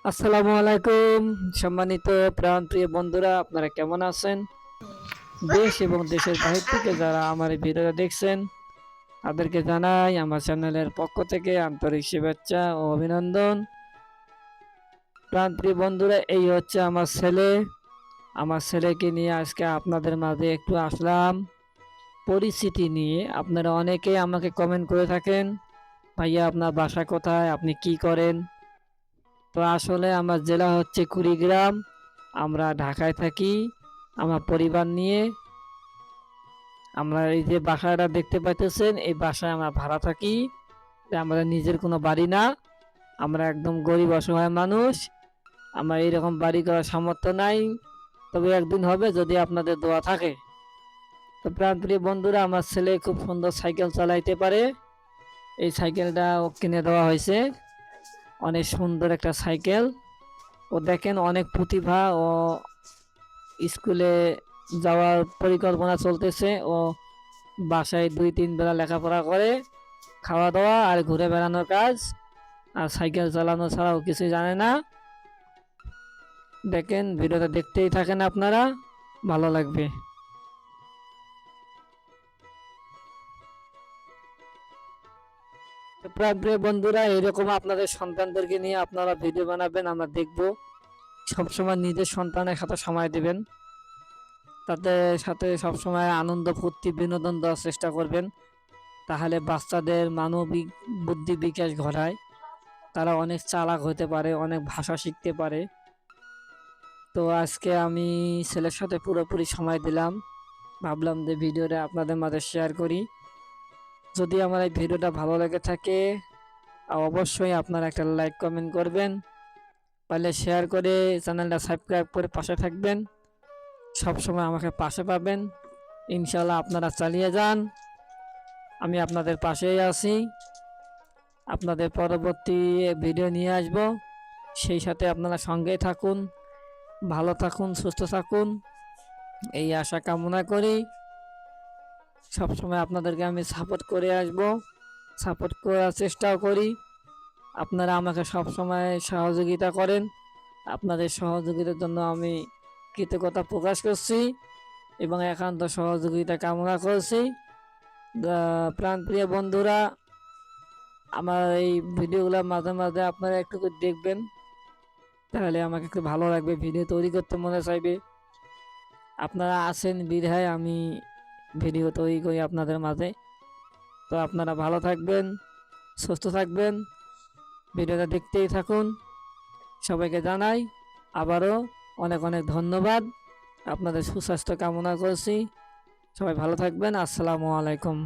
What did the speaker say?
আসসালামু আলাইকুম। সম্মানিত প্রাণপ্রিয় বন্ধুরা, আপনারা কেমন আছেন? দেশ এবং দেশের বাহির থেকে যারা আমার এই ভিডিওটা দেখছেন, তাদেরকে জানাই আমার চ্যানেলের পক্ষ থেকে আন্তরিক শুভেচ্ছা ও অভিনন্দন। প্রাণপ্রিয় বন্ধুরা, এই হচ্ছে আমার ছেলে। আমার ছেলেকে নিয়ে আজকে আপনাদের মাঝে একটু আসলাম পরিচিতি নিয়ে। আপনারা অনেকেই আমাকে কমেন্ট করে থাকেন, ভাইয়া আপনার বাসা কোথায়, আপনি কি করেন? তো আসলে আমার জেলা হচ্ছে কুড়িগ্রাম। আমরা ঢাকায় থাকি আমার পরিবার নিয়ে। আমরা এই যে বাসাটা দেখতে পাইতেছেন, এই বাসায় আমরা ভাড়া থাকি। আমাদের নিজের কোনো বাড়ি না, আমরা একদম গরিব অসহায় মানুষ। আমার এইরকম বাড়ি করার সামর্থ্য নাই, তবে একদিন হবে যদি আপনাদের দোয়া থাকে। তো প্রাণপ্রিয় বন্ধুরা, আমার ছেলে খুব সুন্দর সাইকেল চালাইতে পারে। এই সাইকেলটা ও কিনে দেওয়া হয়েছে, অনেক সুন্দর একটা সাইকেল। ও দেখেন অনেক প্রতিভা। ও স্কুলে যাওয়ার পরিকল্পনা চলতেছে। ও বাসায় 2-3 বেলা লেখাপড়া করে, খাওয়া দাওয়া আর ঘুরে বেড়ানোর কাজ, আর সাইকেল চালানো ছাড়াও কিছু জানে না। দেখেন ভিডিওটা দেখতেই থাকেন, আপনারা ভালো লাগবে। তো প্রিয় বন্ধুরা, এরকম আপনাদের সন্তানদেরকে নিয়ে আপনারা ভিডিও বানাবেন, আমরা দেখব। সবসময় নিজের সন্তানের সাথে সময় দিবেন, তাদের সাথে সবসময় আনন্দ ফুর্তি বিনোদন দেওয়ার চেষ্টা করবেন। তাহলে বাচ্চাদের মানবিক বুদ্ধি বিকাশ ঘটায়, তারা অনেক চালাক হতে পারে, অনেক ভাষা শিখতে পারে। তো আজকে আমি ছেলের সাথে পুরোপুরি সময় দিলাম, ভাবলাম যে ভিডিওটা আপনাদের মাঝে শেয়ার করি। যদি আমার এই ভিডিওটা ভালো লেগে থাকে, অবশ্যই আপনারা একটা লাইক কমেন্ট করবেন, পারলে শেয়ার করে চ্যানেলটা সাবস্ক্রাইব করে পাশে থাকবেন। সবসময় আমাকে পাশে পাবেন, ইনশাল্লাহ। আপনারা চালিয়ে যান, আমি আপনাদের পাশেই আছি। আপনাদের পরবর্তী ভিডিও নিয়ে আসব, সেই সাথে আপনারা সঙ্গেই থাকুন। ভালো থাকুন, সুস্থ থাকুন, এই আশা কামনা করি। সবসময় আপনাদেরকে আমি সাপোর্ট করে আসব, সাপোর্ট করার চেষ্টাও করি। আপনারা আমাকে সবসময় সহযোগিতা করেন, আপনাদের সহযোগিতার জন্য আমি কৃতজ্ঞতা প্রকাশ করছি এবং একান্ত সহযোগিতা কামনা করছি। প্রাণপ্রিয় বন্ধুরা, আমার এই ভিডিওগুলো মাঝে মাঝে আপনারা একটু করে দেখবেন, তাহলে আমাকে একটু ভালো লাগবে, ভিডিও তৈরি করতে মনে চাইবে। আপনারা আছেন বিধায় আমি ভিডিও তৈরি করি আপনাদের মাঝে। তো আপনারা ভালো থাকবেন, সুস্থ থাকবেন, ভিডিওটা দেখতেই থাকুন। সবাইকে জানাই আবারও অনেক অনেক ধন্যবাদ। আপনাদের সুস্বাস্থ্য কামনা করছি। সবাই ভালো থাকবেন। আসসালামু আলাইকুম।